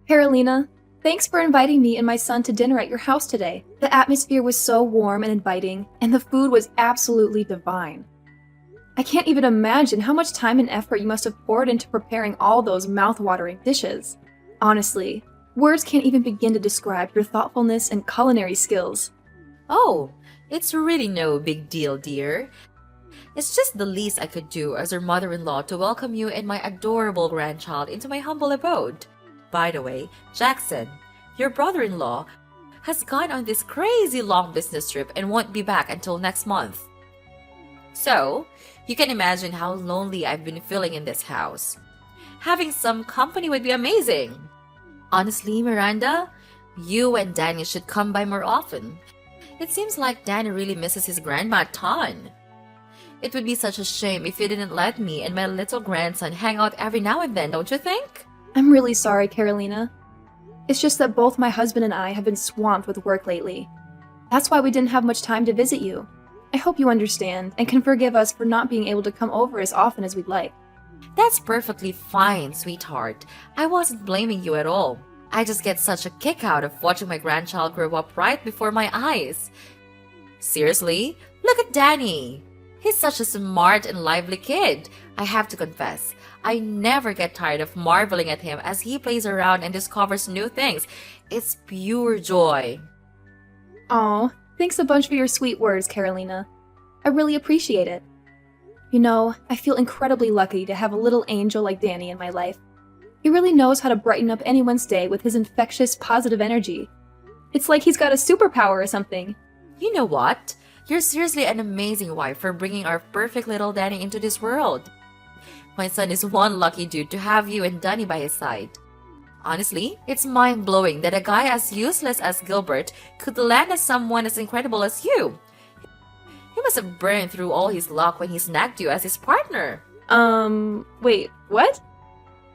Carolina, thanks for inviting me and my son to dinner at your house today. The atmosphere was so warm and inviting, and the food was absolutely divine. I can't even imagine how much time and effort you must have poured into preparing all those mouth-watering dishes. Honestly, words can't even begin to describe your thoughtfulness and culinary skills. Oh, it's really no big deal, dear. It's just the least I could do as your mother-in-law to welcome you and my adorable grandchild into my humble abode. By the way, Jackson, your brother-in-law, has gone on this crazy long business trip and won't be back until next month. So, you can imagine how lonely I've been feeling in this house. Having some company would be amazing. Honestly, Miranda, you and Danny should come by more often. It seems like Danny really misses his grandma a ton. It would be such a shame if you didn't let me and my little grandson hang out every now and then, don't you think? I'm really sorry, Carolina. It's just that both my husband and I have been swamped with work lately. That's why we didn't have much time to visit you. I hope you understand and can forgive us for not being able to come over as often as we'd like. That's perfectly fine, sweetheart. I wasn't blaming you at all. I just get such a kick out of watching my grandchild grow up right before my eyes. Seriously, look at Danny. He's such a smart and lively kid. I have to confess, I never get tired of marveling at him as he plays around and discovers new things. It's pure joy. Aw, thanks a bunch for your sweet words, Carolina. I really appreciate it. You know, I feel incredibly lucky to have a little angel like Danny in my life. He really knows how to brighten up anyone's day with his infectious, positive energy. It's like he's got a superpower or something. You know what? You're seriously an amazing wife for bringing our perfect little Danny into this world. My son is one lucky dude to have you and Danny by his side. Honestly, it's mind-blowing that a guy as useless as Gilbert could land as someone as incredible as you. He must have burned through all his luck when he snagged you as his partner. Wait, what?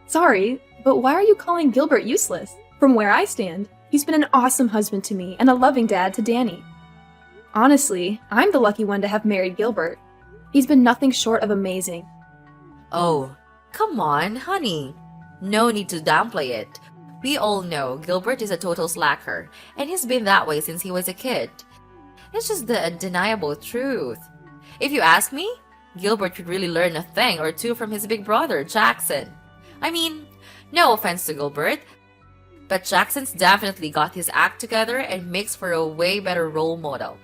Sorry, but why are you calling Gilbert useless? From where I stand, he's been an awesome husband to me and a loving dad to Danny. Honestly, I'm the lucky one to have married Gilbert. He's been nothing short of amazing. Oh, come on, honey. No need to downplay it. We all know Gilbert is a total slacker, and he's been that way since he was a kid. It's just the undeniable truth. If you ask me, Gilbert could really learn a thing or two from his big brother, Jackson. I mean, no offense to Gilbert, but Jackson's definitely got his act together and makes for a way better role model.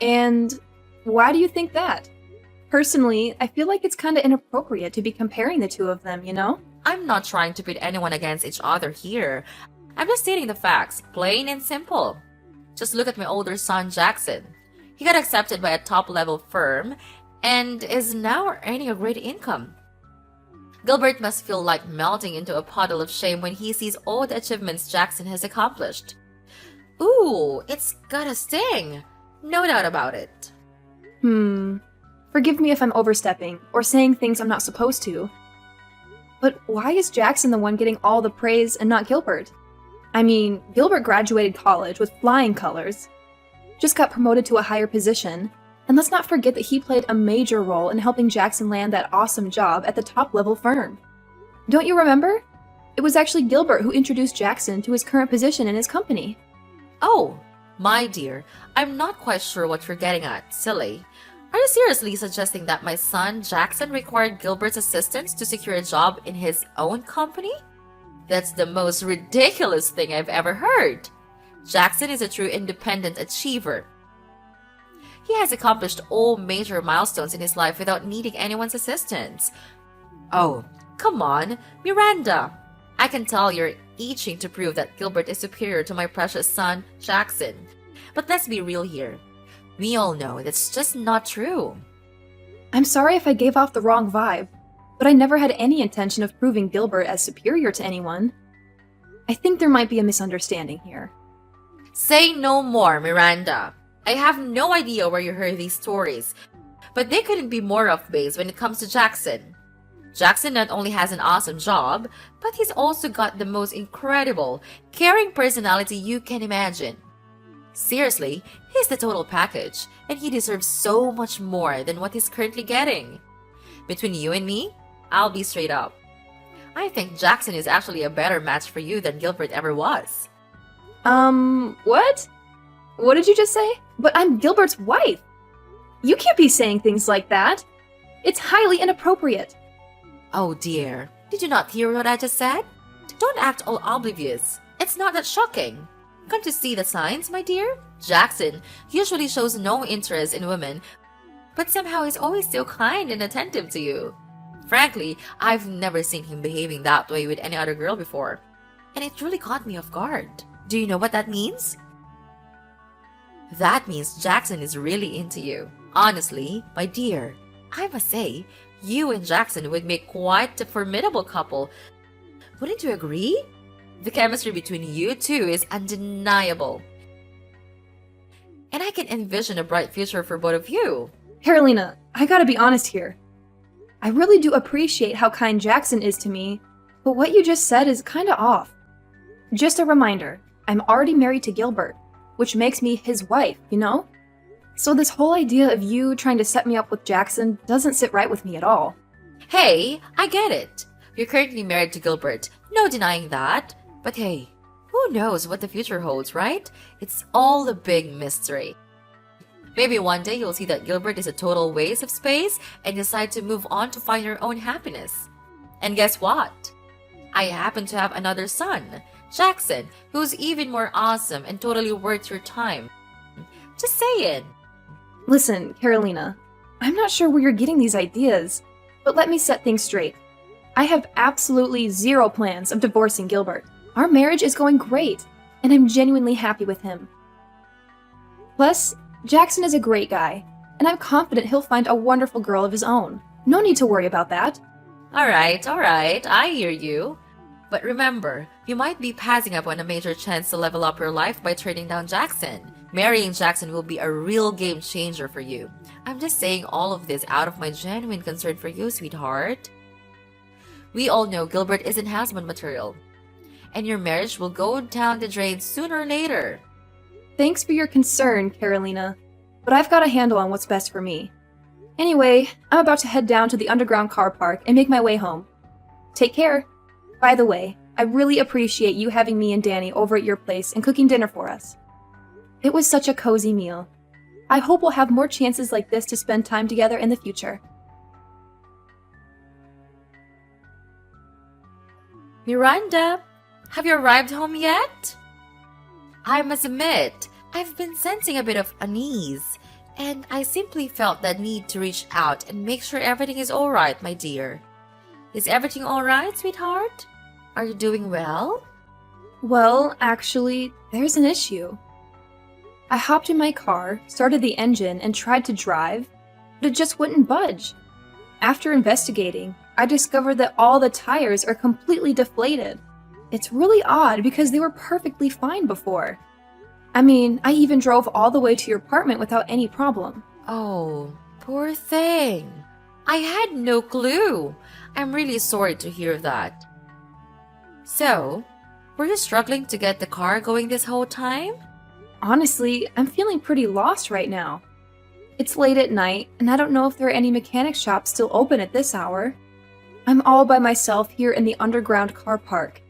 And why do you think that? Personally, I feel like it's kinda inappropriate to be comparing the two of them, you know? I'm not trying to pit anyone against each other here. I'm just stating the facts, plain and simple. Just look at my older son, Jackson. He got accepted by a top-level firm and is now earning a great income. Gilbert must feel like melting into a puddle of shame when he sees all the achievements Jackson has accomplished. Ooh, it's gotta sting. No doubt about it. Forgive me if I'm overstepping or saying things I'm not supposed to. But why is Jackson the one getting all the praise and not Gilbert? I mean, Gilbert graduated college with flying colors, just got promoted to a higher position, and let's not forget that he played a major role in helping Jackson land that awesome job at the top-level firm. Don't you remember? It was actually Gilbert who introduced Jackson to his current position in his company. Oh, my dear, I'm not quite sure what you're getting at, silly. Are you seriously suggesting that my son, Jackson, required Gilbert's assistance to secure a job in his own company? That's the most ridiculous thing I've ever heard. Jackson is a true independent achiever. He has accomplished all major milestones in his life without needing anyone's assistance. Oh, come on, Miranda. I can tell you're itching to prove that Gilbert is superior to my precious son, Jackson. But let's be real here. We all know that's just not true. I'm sorry if I gave off the wrong vibe, but I never had any intention of proving Gilbert as superior to anyone. I think there might be a misunderstanding here. Say no more, Miranda. I have no idea where you heard these stories, but they couldn't be more off base when it comes to Jackson. Jackson not only has an awesome job, but he's also got the most incredible, caring personality you can imagine. Seriously, he's the total package, and he deserves so much more than what he's currently getting. Between you and me, I'll be straight up. I think Jackson is actually a better match for you than Gilbert ever was. What? What did you just say? But I'm Gilbert's wife. You can't be saying things like that. It's highly inappropriate. Oh dear, did you not hear what I just said? Don't act all oblivious. It's not that shocking. Can't you see the signs, my dear? Jackson usually shows no interest in women, but somehow is always so kind and attentive to you. Frankly, I've never seen him behaving that way with any other girl before, and it really caught me off guard. Do you know what that means? That means Jackson is really into you. Honestly, my dear, I must say, you and Jackson would make quite a formidable couple. Wouldn't you agree? The chemistry between you two is undeniable. And I can envision a bright future for both of you. Carolina, I gotta be honest here. I really do appreciate how kind Jackson is to me, but what you just said is kinda off. Just a reminder, I'm already married to Gilbert, which makes me his wife, you know? So this whole idea of you trying to set me up with Jackson doesn't sit right with me at all. Hey, I get it. You're currently married to Gilbert. No denying that. But hey, who knows what the future holds, right? It's all a big mystery. Maybe one day you'll see that Gilbert is a total waste of space and decide to move on to find your own happiness. And guess what? I happen to have another son, Jackson, who's even more awesome and totally worth your time. Just saying. Listen, Carolina, I'm not sure where you're getting these ideas, but let me set things straight. I have absolutely zero plans of divorcing Gilbert. Our marriage is going great, and I'm genuinely happy with him. Plus, Jackson is a great guy, and I'm confident he'll find a wonderful girl of his own. No need to worry about that. All right, I hear you. But remember, you might be passing up on a major chance to level up your life by turning down Jackson. Marrying Jackson will be a real game changer for you. I'm just saying all of this out of my genuine concern for you, sweetheart. We all know Gilbert isn't husband material, and your marriage will go down the drain sooner or later. Thanks for your concern, Carolina, but I've got a handle on what's best for me. Anyway, I'm about to head down to the underground car park and make my way home. Take care. By the way, I really appreciate you having me and Danny over at your place and cooking dinner for us. It was such a cozy meal. I hope we'll have more chances like this to spend time together in the future. Miranda, have you arrived home yet? I must admit, I've been sensing a bit of unease, and I simply felt the need to reach out and make sure everything is alright, my dear. Is everything alright, sweetheart? Are you doing well? Well, actually, there's an issue. I hopped in my car, started the engine, and tried to drive, but it just wouldn't budge. After investigating, I discovered that all the tires are completely deflated. It's really odd because they were perfectly fine before. I mean, I even drove all the way to your apartment without any problem. Oh, poor thing. I had no clue. I'm really sorry to hear that. So, were you struggling to get the car going this whole time? Honestly, I'm feeling pretty lost right now. It's late at night, and I don't know if there are any mechanic shops still open at this hour. I'm all by myself here in the underground car park,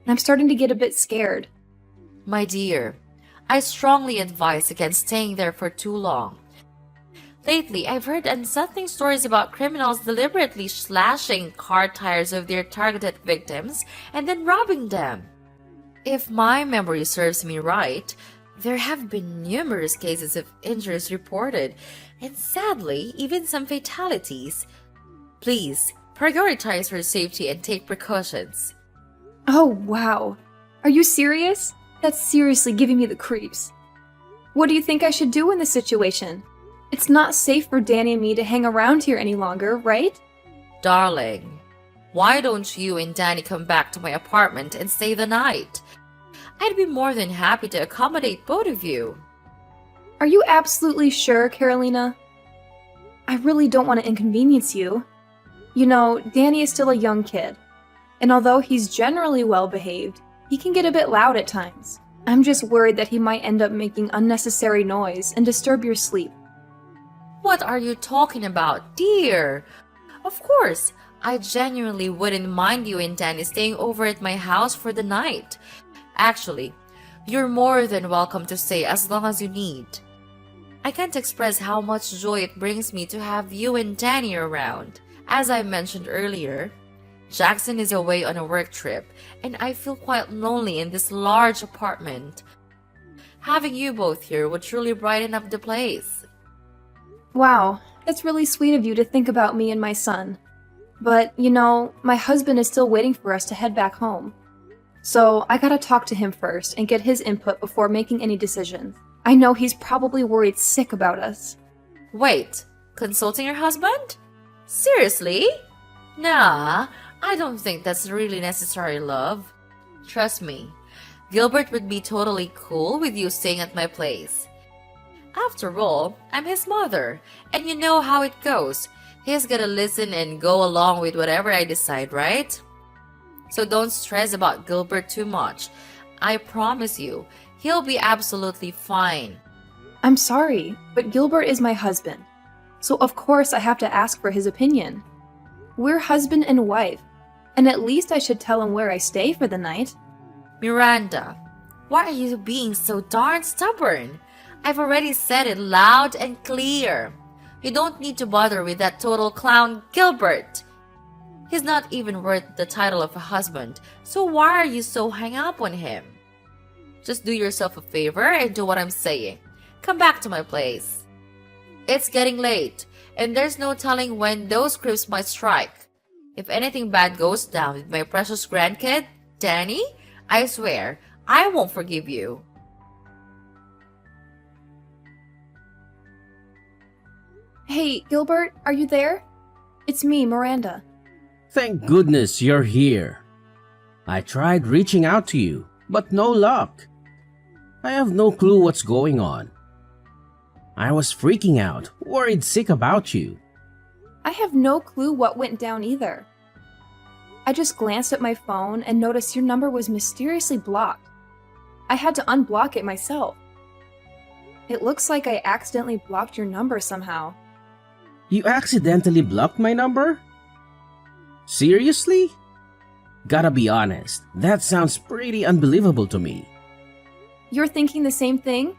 and I'm starting to get a bit scared. My dear, I strongly advise against staying there for too long. Lately, I've heard unsettling stories about criminals deliberately slashing car tires of their targeted victims and then robbing them. If my memory serves me right, there have been numerous cases of injuries reported, and sadly, even some fatalities. Please, prioritize your safety and take precautions. Oh, wow. Are you serious? That's seriously giving me the creeps. What do you think I should do in this situation? It's not safe for Danny and me to hang around here any longer, right? Darling, why don't you and Danny come back to my apartment and stay the night? I'd be more than happy to accommodate both of you. Are you absolutely sure, Carolina? I really don't want to inconvenience you. You know, Danny is still a young kid, and although he's generally well-behaved, he can get a bit loud at times. I'm just worried that he might end up making unnecessary noise and disturb your sleep. What are you talking about, dear? Of course, I genuinely wouldn't mind you and Danny staying over at my house for the night. Actually, you're more than welcome to stay as long as you need. I can't express how much joy it brings me to have you and Danny around. As I mentioned earlier, Jackson is away on a work trip, and I feel quite lonely in this large apartment. Having you both here would truly brighten up the place. Wow, that's really sweet of you to think about me and my son. But, you know, my husband is still waiting for us to head back home. So I gotta talk to him first and get his input before making any decisions. I know he's probably worried sick about us. Wait, consulting your husband? Seriously? Nah, I don't think that's really necessary, love. Trust me, Gilbert would be totally cool with you staying at my place. After all, I'm his mother, and you know how it goes. He's gonna listen and go along with whatever I decide, right? So don't stress about Gilbert too much. I promise you, he'll be absolutely fine. I'm sorry, but Gilbert is my husband. So of course I have to ask for his opinion. We're husband and wife, and at least I should tell him where I stay for the night. Miranda, why are you being so darn stubborn? I've already said it loud and clear. You don't need to bother with that total clown Gilbert. He's not even worth the title of a husband, so why are you so hung up on him? Just do yourself a favor and do what I'm saying. Come back to my place. It's getting late, and there's no telling when those creeps might strike. If anything bad goes down with my precious grandkid, Danny, I swear, I won't forgive you. Hey, Gilbert, are you there? It's me, Miranda. Thank goodness you're here. I tried reaching out to you, but no luck. I have no clue what's going on. I was freaking out, worried sick about you. I have no clue what went down either. I just glanced at my phone and noticed your number was mysteriously blocked. I had to unblock it myself. It looks like I accidentally blocked your number somehow. You accidentally blocked my number? Seriously? Gotta be honest, that sounds pretty unbelievable to me. You're thinking the same thing?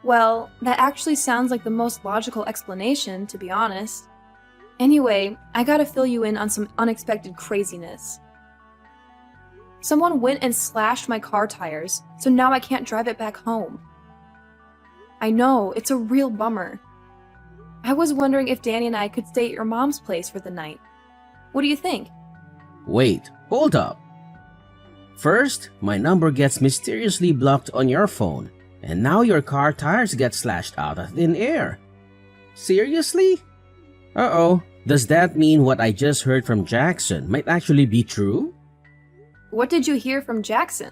Well, that actually sounds like the most logical explanation, to be honest. Anyway, I gotta fill you in on some unexpected craziness. Someone went and slashed my car tires, so now I can't drive it back home. I know, it's a real bummer. I was wondering if Danny and I could stay at your mom's place for the night. What do you think? Wait, hold up. First, my number gets mysteriously blocked on your phone, and now your car tires get slashed out of thin air. Seriously? Uh-oh, does that mean what I just heard from Jackson might actually be true? What did you hear from Jackson?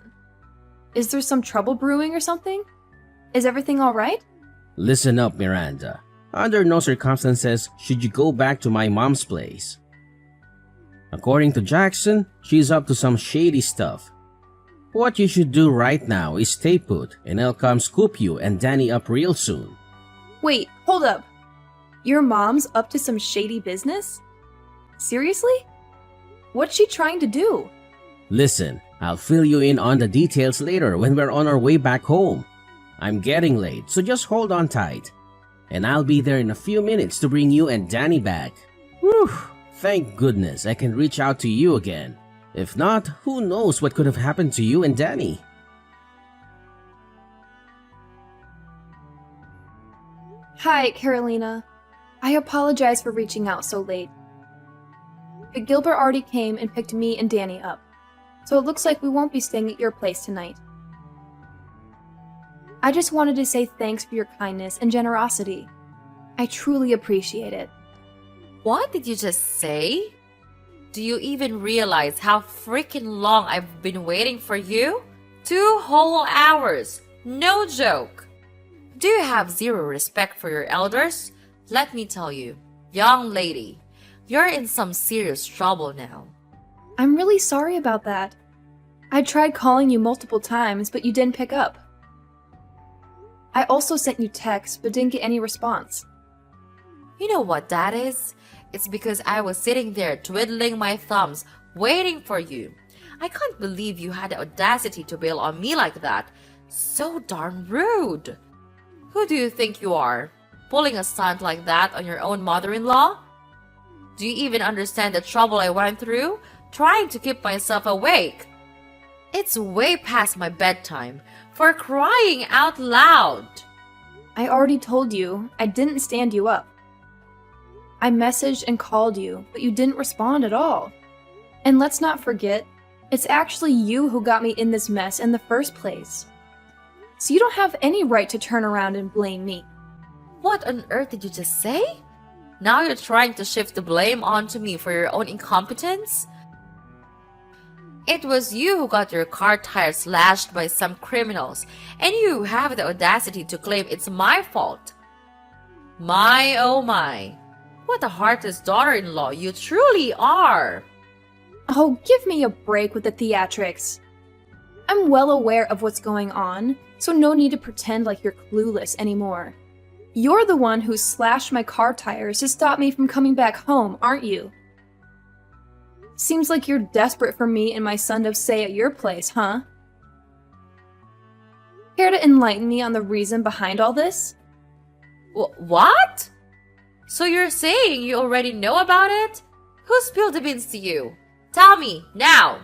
Is there some trouble brewing or something? Is everything alright? Listen up, Miranda. Under no circumstances should you go back to my mom's place. According to Jackson, she's up to some shady stuff. What you should do right now is stay put, and I'll come scoop you and Danny up real soon. Wait, hold up. Your mom's up to some shady business? Seriously? What's she trying to do? Listen, I'll fill you in on the details later when we're on our way back home. I'm getting late, so just hold on tight. And I'll be there in a few minutes to bring you and Danny back. Whew, thank goodness I can reach out to you again. If not, who knows what could have happened to you and Danny. Hi, Carolina. I apologize for reaching out so late. But Gilbert already came and picked me and Danny up, so it looks like we won't be staying at your place tonight. I just wanted to say thanks for your kindness and generosity. I truly appreciate it. What did you just say? Do you even realize how freaking long I've been waiting for you? 2 whole hours. No joke. Do you have zero respect for your elders? Let me tell you, young lady, you're in some serious trouble now. I'm really sorry about that. I tried calling you multiple times, but you didn't pick up. I also sent you texts, but didn't get any response. You know what that is? It's because I was sitting there twiddling my thumbs, waiting for you. I can't believe you had the audacity to bail on me like that. So darn rude. Who do you think you are? Pulling a stunt like that on your own mother-in-law? Do you even understand the trouble I went through, trying to keep myself awake? It's way past my bedtime, for crying out loud. I already told you, I didn't stand you up. I messaged and called you, but you didn't respond at all. And let's not forget, it's actually you who got me in this mess in the first place. So you don't have any right to turn around and blame me. What on earth did you just say? Now you're trying to shift the blame onto me for your own incompetence? It was you who got your car tires slashed by some criminals, and you have the audacity to claim it's my fault. My oh my, what a heartless daughter-in-law you truly are! Oh, give me a break with the theatrics. I'm well aware of what's going on, so no need to pretend like you're clueless anymore. You're the one who slashed my car tires to stop me from coming back home, aren't you? Seems like you're desperate for me and my son to stay at your place, huh? Care to enlighten me on the reason behind all this? What? So you're saying you already know about it? Who spilled the beans to you? Tell me, now!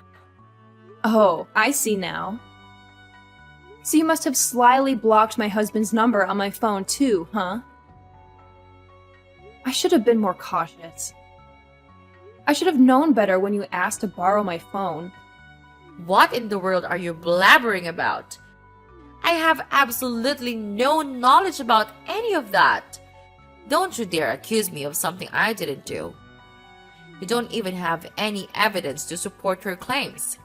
Oh, I see now. So you must have slyly blocked my husband's number on my phone too, huh? I should have been more cautious. I should have known better when you asked to borrow my phone. What in the world are you blabbering about? I have absolutely no knowledge about any of that. Don't you dare accuse me of something I didn't do. You don't even have any evidence to support your claims.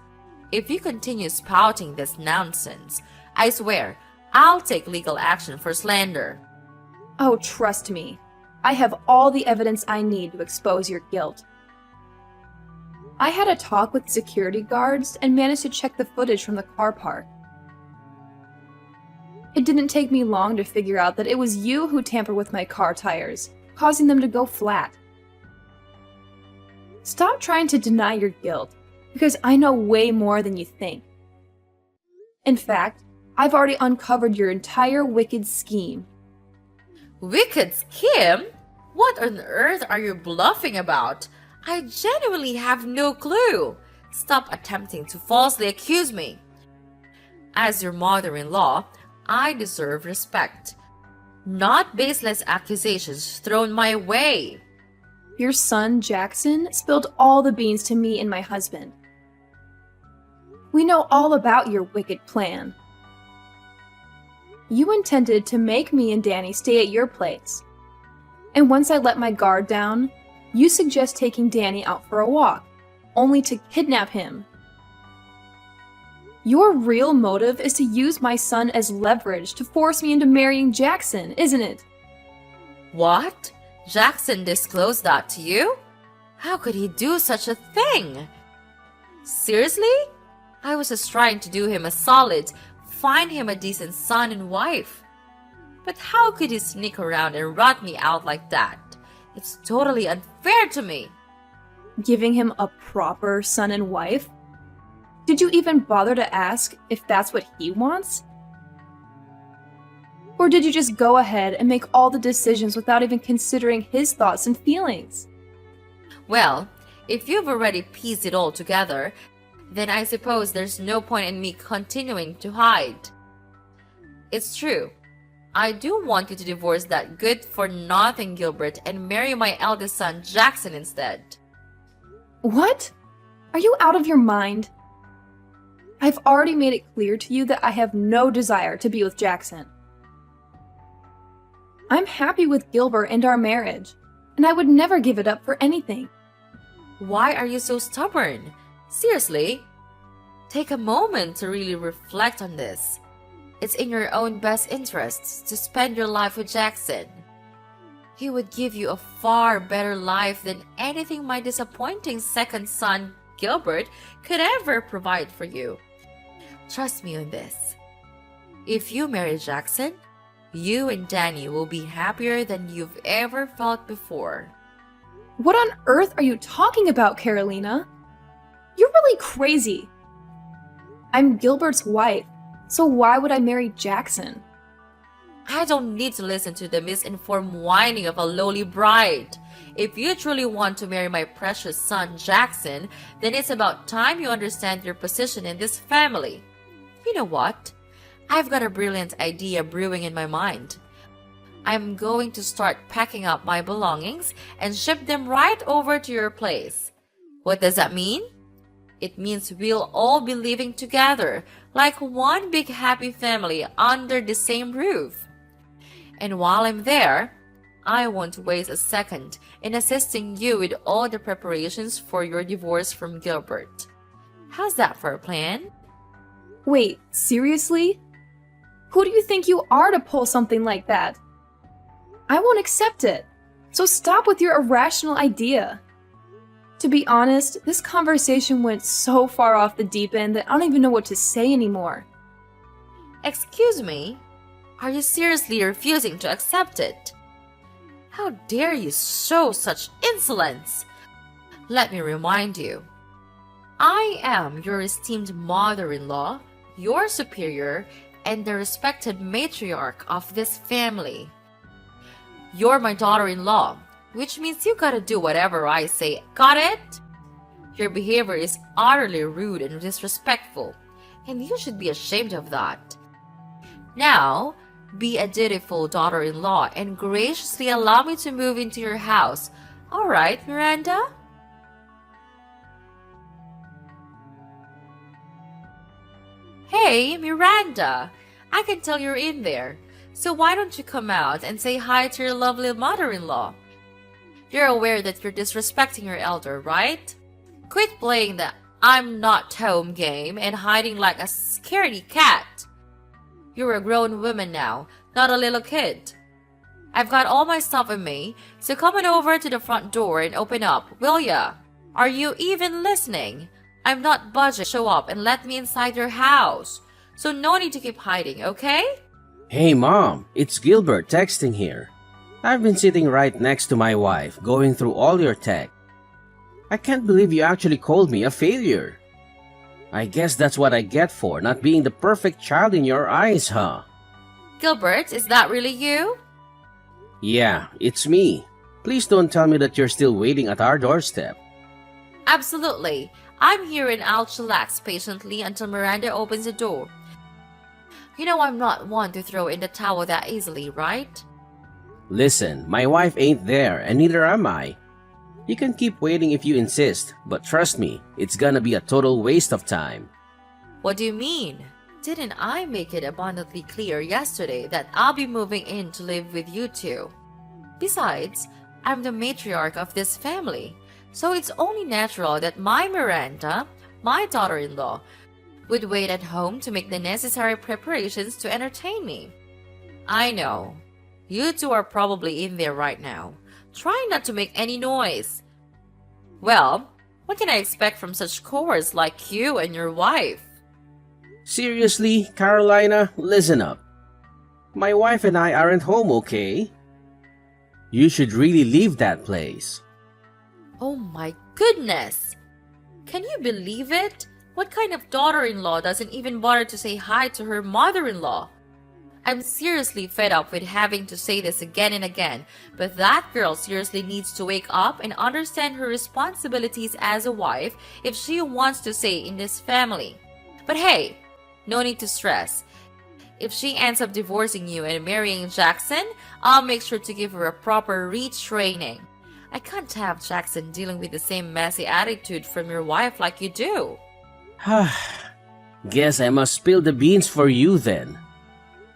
If you continue spouting this nonsense, I swear I'll take legal action for slander. Oh, trust me. I have all the evidence I need to expose your guilt. I had a talk with security guards and managed to check the footage from the car park. It didn't take me long to figure out that it was you who tampered with my car tires, causing them to go flat. Stop trying to deny your guilt, because I know way more than you think. In fact, I've already uncovered your entire wicked scheme. Wicked scheme? What on earth are you bluffing about? I genuinely have no clue. Stop attempting to falsely accuse me. As your mother-in-law, I deserve respect, not baseless accusations thrown my way. Your son, Jackson, spilled all the beans to me and my husband. We know all about your wicked plan. You intended to make me and Danny stay at your place. And once I let my guard down, you suggest taking Danny out for a walk, only to kidnap him. Your real motive is to use my son as leverage to force me into marrying Jackson, isn't it? What? Jackson disclosed that to you? How could he do such a thing? Seriously? I was just trying to do him a solid, find him a decent son and wife. But how could he sneak around and rat me out like that? It's totally unfair to me. Giving him a proper son and wife? Did you even bother to ask if that's what he wants? Or did you just go ahead and make all the decisions without even considering his thoughts and feelings? Well, if you've already pieced it all together, then I suppose there's no point in me continuing to hide. It's true. I do want you to divorce that good-for-nothing Gilbert and marry my eldest son Jackson instead. What? Are you out of your mind? I've already made it clear to you that I have no desire to be with Jackson. I'm happy with Gilbert and our marriage, and I would never give it up for anything. Why are you so stubborn? Seriously? Take a moment to really reflect on this. It's in your own best interests to spend your life with Jackson. He would give you a far better life than anything my disappointing second son, Gilbert, could ever provide for you. Trust me on this. If you marry Jackson, you and Danny will be happier than you've ever felt before. What on earth are you talking about, Carolina? You're really crazy. I'm Gilbert's wife, so why would I marry Jackson? I don't need to listen to the misinformed whining of a lowly bride. If you truly want to marry my precious son Jackson, then it's about time you understand your position in this family. You know what? I've got a brilliant idea brewing in my mind. I'm going to start packing up my belongings and ship them right over to your place. What does that mean? It means we'll all be living together, like one big happy family under the same roof. And while I'm there, I won't waste a second in assisting you with all the preparations for your divorce from Gilbert. How's that for a plan? Wait, seriously? Who do you think you are to pull something like that? I won't accept it, so stop with your irrational idea. To be honest, this conversation went so far off the deep end that I don't even know what to say anymore. Excuse me? Are you seriously refusing to accept it? How dare you show such insolence? Let me remind you. I am your esteemed mother-in-law, your superior, and the respected matriarch of this family. You're my daughter-in-law, which means you gotta do whatever I say. Got it? Your behavior is utterly rude and disrespectful, and you should be ashamed of that. Now, be a dutiful daughter-in-law and graciously allow me to move into your house. All right, Miranda? Hey, Miranda! I can tell you're in there. So why don't you come out and say hi to your lovely mother-in-law? You're aware that you're disrespecting your elder, right? Quit playing the I'm not home game and hiding like a scaredy cat. You're a grown woman now, not a little kid. I've got all my stuff with me, so come on over to the front door and open up, will ya? Are you even listening? I'm not budging. Show up and let me inside your house. So no need to keep hiding, okay? Hey Mom, it's Gilbert texting here. I've been sitting right next to my wife, going through all your tech. I can't believe you actually called me a failure. I guess that's what I get for not being the perfect child in your eyes, huh? Gilbert, is that really you? Yeah, it's me. Please don't tell me that you're still waiting at our doorstep. Absolutely. I'm here and I'll chillax patiently until Miranda opens the door. You know I'm not one to throw in the towel that easily, right? Listen, my wife ain't there and neither am I. You can keep waiting if you insist, but trust me, it's gonna be a total waste of time. What do you mean? Didn't I make it abundantly clear yesterday that I'll be moving in to live with you two? Besides, I'm the matriarch of this family, so it's only natural that my Miranda, my daughter-in-law, would wait at home to make the necessary preparations to entertain me. I know. You two are probably in there right now, trying not to make any noise. Well, what can I expect from such cowards like you and your wife? Seriously, Carolina, listen up. My wife and I aren't home, okay? You should really leave that place. Oh my goodness! Can you believe it? What kind of daughter-in-law doesn't even bother to say hi to her mother-in-law? I'm seriously fed up with having to say this again and again, but that girl seriously needs to wake up and understand her responsibilities as a wife if she wants to stay in this family. But hey, no need to stress. If she ends up divorcing you and marrying Jackson, I'll make sure to give her a proper retraining. I can't have Jackson dealing with the same messy attitude from your wife like you do. Guess I must spill the beans for you then.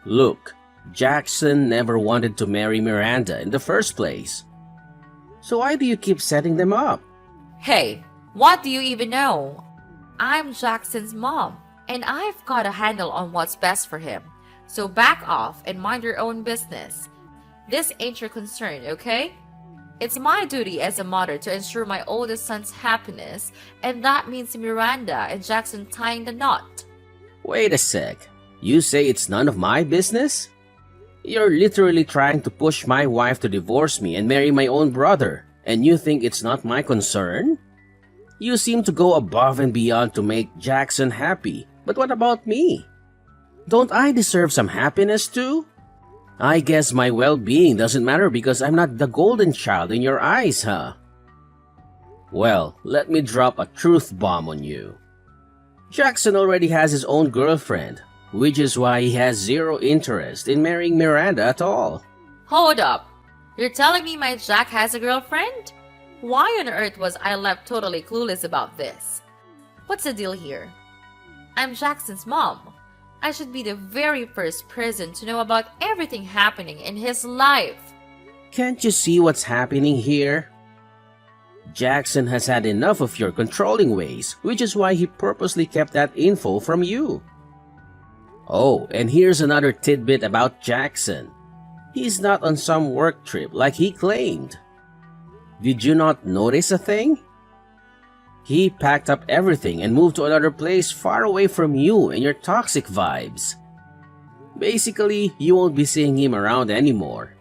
Look, Jackson never wanted to marry Miranda in the first place. So why do you keep setting them up? Hey, what do you even know? I'm Jackson's mom, and I've got a handle on what's best for him. So back off and mind your own business. This ain't your concern, okay? It's my duty as a mother to ensure my oldest son's happiness, and that means Miranda and Jackson tying the knot. Wait a sec. You say it's none of my business? You're literally trying to push my wife to divorce me and marry my own brother, And you think it's not my concern? You seem to go above and beyond to make Jackson happy. But what about me? Don't I deserve some happiness too? I guess my well-being doesn't matter because I'm not the golden child in your eyes, huh? Well, let me drop a truth bomb on you. Jackson already has his own girlfriend, which is why he has zero interest in marrying Miranda at all. Hold up. You're telling me my Jack has a girlfriend? Why on earth was I left totally clueless about this? What's the deal here? I'm Jackson's mom. I should be the very first person to know about everything happening in his life. Can't you see what's happening here? Jackson has had enough of your controlling ways, which is why he purposely kept that info from you. Oh, and here's another tidbit about Jackson. He's not on some work trip like he claimed. Did you not notice a thing? He packed up everything and moved to another place far away from you and your toxic vibes. Basically, you won't be seeing him around anymore.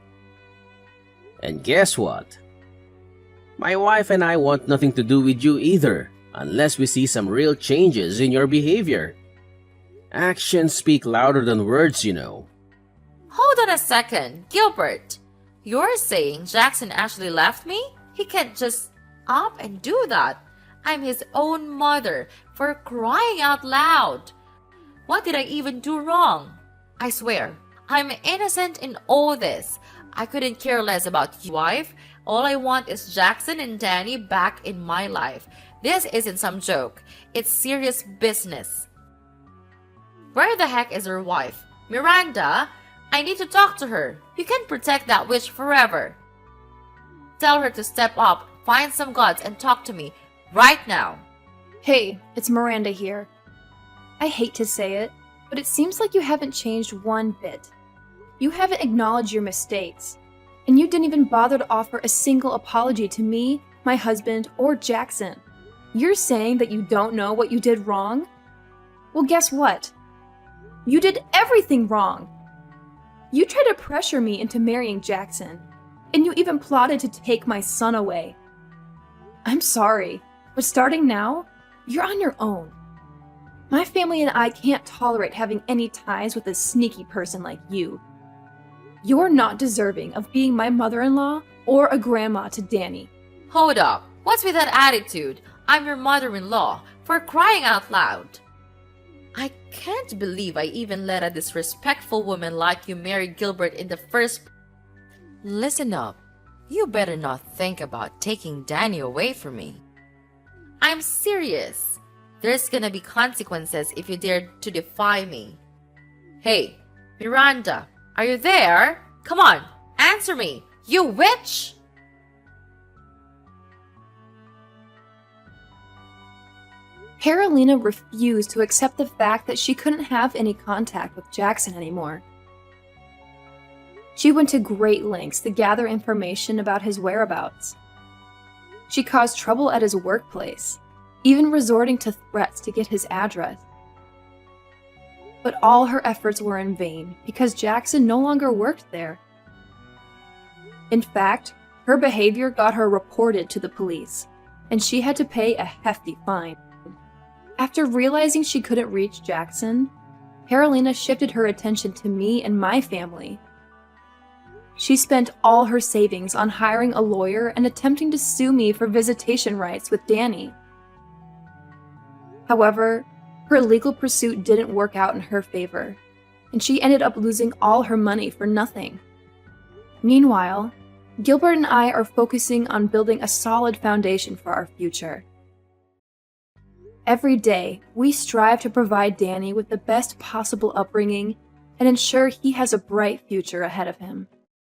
And guess what? My wife and I want nothing to do with you either, unless we see some real changes in your behavior. Actions speak louder than words, you know. Hold on a second, Gilbert. You're saying Jackson actually left me? He can't just up and do that. I'm his own mother, for crying out loud. What did I even do wrong? I swear, I'm innocent in all this. I couldn't care less about your wife. All I want is Jackson and Danny back in my life. This isn't some joke. It's serious business. Where the heck is her wife? Miranda? I need to talk to her. You can't protect that witch forever. Tell her to step up, find some guts, and talk to me right now. Hey, it's Miranda here. I hate to say it, but it seems like you haven't changed one bit. You haven't acknowledged your mistakes, and you didn't even bother to offer a single apology to me, my husband, or Jackson. You're saying that you don't know what you did wrong? Well, guess what? You did everything wrong. You tried to pressure me into marrying Jackson, and you even plotted to take my son away. I'm sorry, but starting now, you're on your own. My family and I can't tolerate having any ties with a sneaky person like you. You're not deserving of being my mother-in-law or a grandma to Danny. Hold up. What's with that attitude? I'm your mother-in-law, for crying out loud. I can't believe I even let a disrespectful woman like you marry Gilbert in the first place. Listen up. You better not think about taking Danny away from me. I'm serious. There's gonna be consequences if you dare to defy me. Hey, Miranda, are you there? Come on, answer me, you witch! Carolina refused to accept the fact that she couldn't have any contact with Jackson anymore. She went to great lengths to gather information about his whereabouts. She caused trouble at his workplace, even resorting to threats to get his address. But all her efforts were in vain because Jackson no longer worked there. In fact, her behavior got her reported to the police, and she had to pay a hefty fine. After realizing she couldn't reach Jackson, Carolina shifted her attention to me and my family. She spent all her savings on hiring a lawyer and attempting to sue me for visitation rights with Danny. However, her legal pursuit didn't work out in her favor, and she ended up losing all her money for nothing. Meanwhile, Gilbert and I are focusing on building a solid foundation for our future. Every day, we strive to provide Danny with the best possible upbringing and ensure he has a bright future ahead of him.